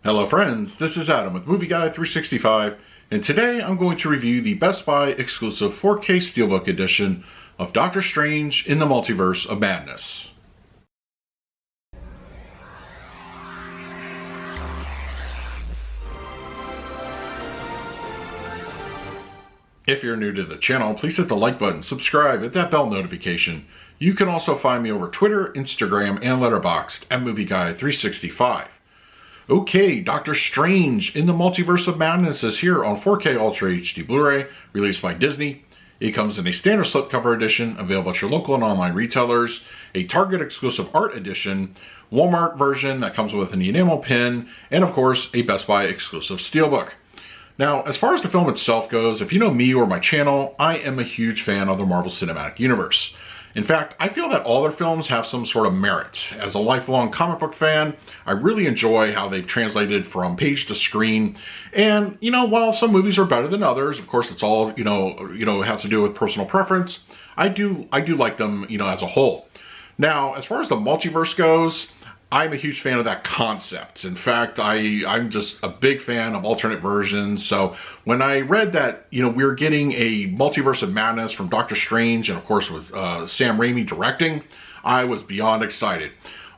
Hello friends, this is Adam with Movie Guy 365, and today I'm going to review the Best Buy exclusive 4K Steelbook edition of Doctor Strange in the Multiverse of Madness. If you're new to the channel, please hit the like button, subscribe, hit that bell notification. You can also find me over Twitter, Instagram, and Letterboxd at Movie Guy 365. Okay, Doctor Strange in the Multiverse of Madness is here on 4K Ultra HD Blu-ray, released by Disney. It comes in a standard slipcover edition, available at your local and online retailers, a Target exclusive art edition, Walmart version that comes with an enamel pin, and of course, a Best Buy exclusive steelbook. Now, as far as the film itself goes, if you know me or my channel, I am a huge fan of the Marvel Cinematic Universe. In fact, I feel that all their films have some sort of merit. As a lifelong comic book fan, I really enjoy how they've translated from page to screen. And, while some movies are better than others, of course, it's all, it has to do with personal preference. I do like them, as a whole. Now, as far as the multiverse goes, I'm a huge fan of that concept. In fact, I'm just a big fan of alternate versions. So when I read that, we're getting a Multiverse of Madness from Doctor Strange, and of course with Sam Raimi directing, I was beyond excited.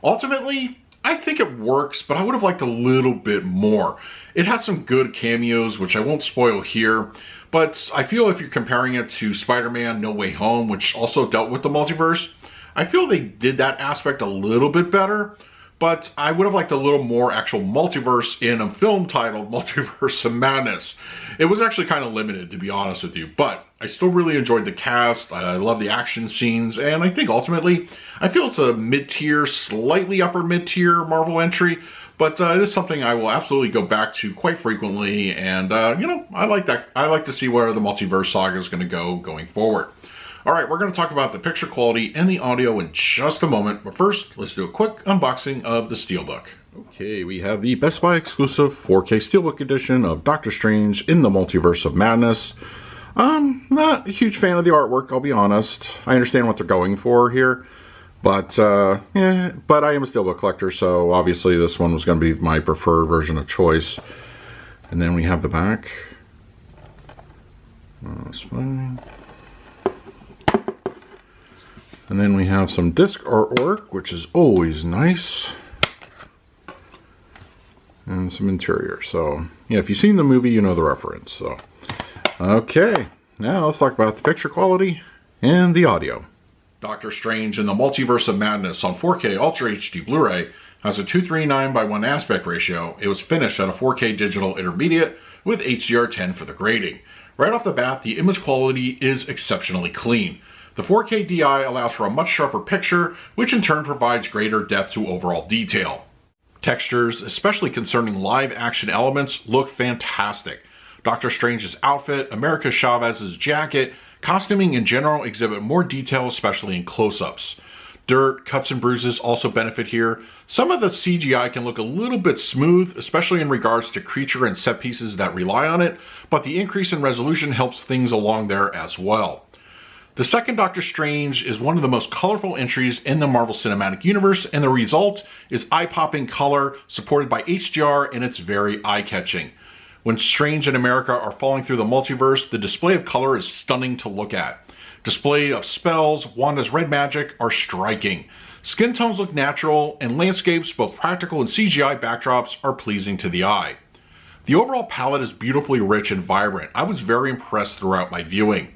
Ultimately, I think it works, but I would have liked a little bit more. It has some good cameos, which I won't spoil here, but I feel if you're comparing it to Spider-Man No Way Home, which also dealt with the multiverse, I feel they did that aspect a little bit better. But I would have liked a little more actual multiverse in a film titled Multiverse of Madness. It was actually kind of limited, to be honest with you, but I still really enjoyed the cast. I love the action scenes, and I think ultimately, I feel it's a mid-tier, slightly upper mid-tier Marvel entry, but it is something I will absolutely go back to quite frequently, and I like that. I like to see where the multiverse saga is going to go going forward. All right, we're going to talk about the picture quality and the audio in just a moment, but first, let's do a quick unboxing of the Steelbook. Okay, we have the Best Buy exclusive 4K Steelbook edition of Doctor Strange in the Multiverse of Madness. I'm not a huge fan of the artwork, I'll be honest. I understand what they're going for here, but I am a Steelbook collector, so obviously this one was going to be my preferred version of choice. And then we have the back. That's fine. And then we have some disc artwork, which is always nice. And some interior. So, yeah, if you've seen the movie, you know the reference. So, okay. Now let's talk about the picture quality and the audio. Doctor Strange in the Multiverse of Madness on 4K Ultra HD Blu-ray has a 239:1 aspect ratio. It was finished at a 4K digital intermediate with HDR10 for the grading. Right off the bat, the image quality is exceptionally clean. The 4K DI allows for a much sharper picture, which in turn provides greater depth to overall detail. Textures, especially concerning live action elements, look fantastic. Doctor Strange's outfit, America Chavez's jacket, costuming in general exhibit more detail, especially in close-ups. Dirt, cuts and bruises also benefit here. Some of the CGI can look a little bit smooth, especially in regards to creature and set pieces that rely on it, but the increase in resolution helps things along there as well. The second Doctor Strange is one of the most colorful entries in the Marvel Cinematic Universe, and the result is eye-popping color supported by HDR, and it's very eye-catching. When Strange and America are falling through the multiverse, the display of color is stunning to look at. Display of spells, Wanda's red magic are striking. Skin tones look natural, and landscapes, both practical and CGI backdrops, are pleasing to the eye. The overall palette is beautifully rich and vibrant. I was very impressed throughout my viewing.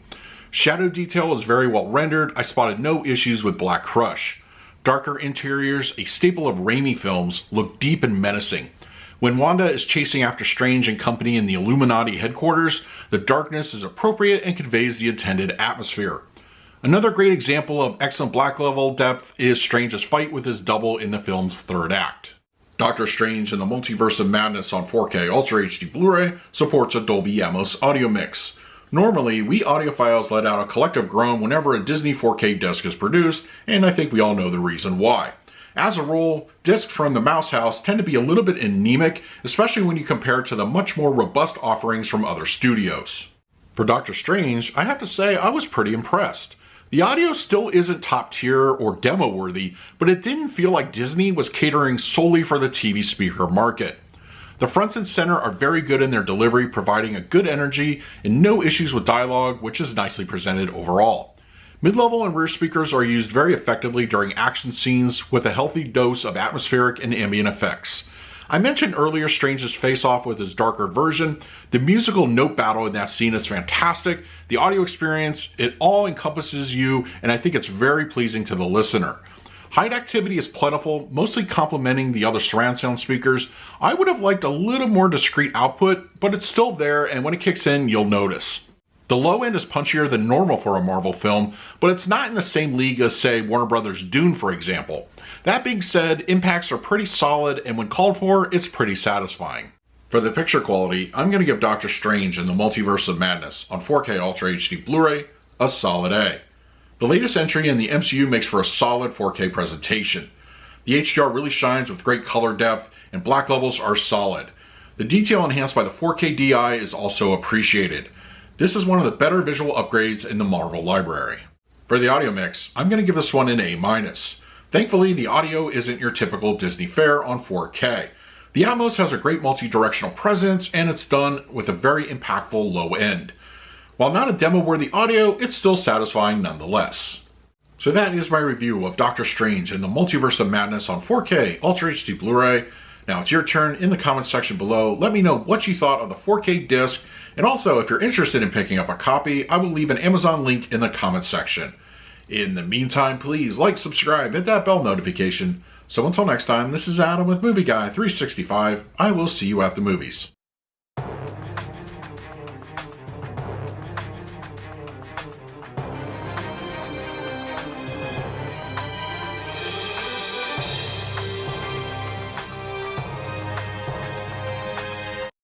Shadow detail is very well rendered. I spotted no issues with Black Crush. Darker interiors, a staple of Raimi films, look deep and menacing. When Wanda is chasing after Strange and company in the Illuminati headquarters, the darkness is appropriate and conveys the intended atmosphere. Another great example of excellent black level depth is Strange's fight with his double in the film's third act. Doctor Strange in the Multiverse of Madness on 4K Ultra HD Blu-ray supports a Dolby Atmos audio mix. Normally, we audiophiles let out a collective groan whenever a Disney 4K disc is produced, and I think we all know the reason why. As a rule, discs from the Mouse House tend to be a little bit anemic, especially when you compare it to the much more robust offerings from other studios. For Doctor Strange, I have to say I was pretty impressed. The audio still isn't top tier or demo worthy, but it didn't feel like Disney was catering solely for the TV speaker market. The fronts and center are very good in their delivery, providing a good energy and no issues with dialogue, which is nicely presented overall. Mid-level and rear speakers are used very effectively during action scenes with a healthy dose of atmospheric and ambient effects. I mentioned earlier Strange's face-off with his darker version. The musical note battle in that scene is fantastic. The audio experience, it all encompasses you, and I think it's very pleasing to the listener. Height activity is plentiful, mostly complementing the other surround sound speakers. I would have liked a little more discrete output, but it's still there, and when it kicks in, you'll notice. The low end is punchier than normal for a Marvel film, but it's not in the same league as, say, Warner Brothers' Dune, for example. That being said, impacts are pretty solid, and when called for, it's pretty satisfying. For the picture quality, I'm going to give Doctor Strange in the Multiverse of Madness on 4K Ultra HD Blu-ray a solid A. The latest entry in the MCU makes for a solid 4K presentation. The HDR really shines with great color depth, and black levels are solid. The detail enhanced by the 4K DI is also appreciated. This is one of the better visual upgrades in the Marvel library. For the audio mix, I'm going to give this one an A-. Thankfully, the audio isn't your typical Disney fare on 4K. The Atmos has a great multi-directional presence, and it's done with a very impactful low end. While not a demo-worthy audio, it's still satisfying nonetheless. So that is my review of Doctor Strange in the Multiverse of Madness on 4K Ultra HD Blu-ray. Now it's your turn in the comments section below. Let me know what you thought of the 4K disc, and also if you're interested in picking up a copy, I will leave an Amazon link in the comments section. In the meantime, please like, subscribe, hit that bell notification. So until next time, this is Adam with Movie Guy 365. I will see you at the movies.